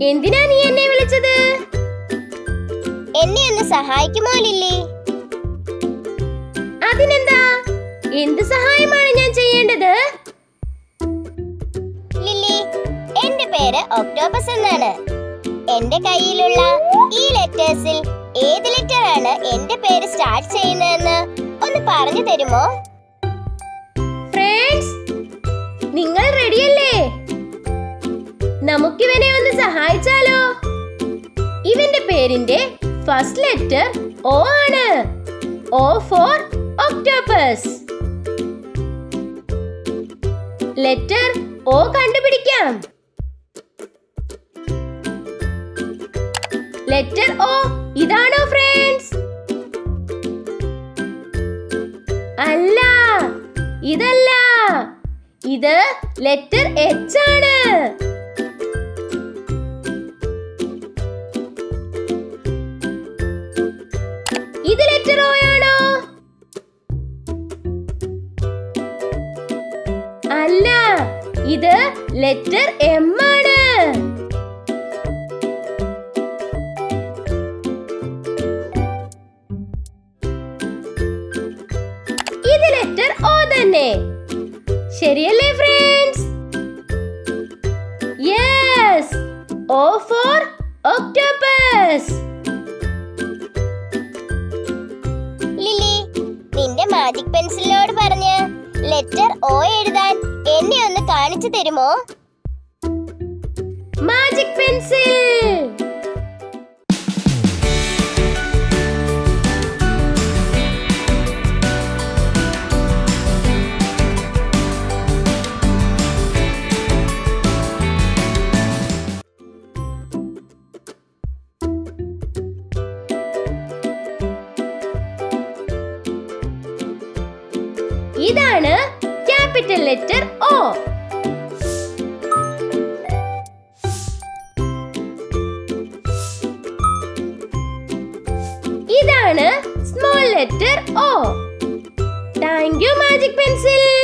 എന്തിനാ നീ എന്നെ വിളിച്ചത്? എന്നെ ഒന്ന് സഹായിക്കുമോ ലില്ലി? അതിനെന്താ? എന്ത് സഹായമാണ് ഞാൻ ചെയ്യേണ്ടത്? ലില്ലി, എന്റെ പേര് ഒക്ടോപസ് എന്നാണ്. എന്റെ കയ്യിലുള്ള ഈ ലെറ്റേഴ്സിൽ ഏത് ലെറ്റർ ആണ് എന്റെ പേര് സ്റ്റാർട്ട് ചെയ്യുന്നതെന്ന് ഒന്ന് പറഞ്ഞു തരുമോ? ഫ്രണ്ട്സ്, നിങ്ങൾ റെഡിയല്ലേ? നമുക്കിവനെ ഒന്ന് സഹായിച്ചാലോ? ഇവന്റെ പേരിന്റെ ഫസ്റ്റ് ലെറ്റർ O ആണ്. O for octopus. Letter O കണ്ടുപിടിക്കാം. ലെറ്റർ O ഇതാണോ ഫ്രണ്ട്സ്? അല്ല, ഇതല്ല. ഇത് ലെറ്റർ H ആണ്. ഇത് ലെറ്റർ O ആണോ? അല്ല, ഇത് ലെറ്റർ M ആണ്. ഇത് ലെറ്റർ O തന്നെ. ശരിയല്ലേ friends? Yes, O for octopus. Lily, നിന്റെ മാജിക് പെൻസിലിനോട് പറഞ്ഞ് ലെറ്റർ O എഴുതാൻ എന്നെ ഒന്ന് കാണിച്ചു തരുമോ? Magic pencil. ഇതാണ് ക്യാപിറ്റൽ ലെറ്റർ O. ഇതാണ് small letter O. Thank you magic pencil.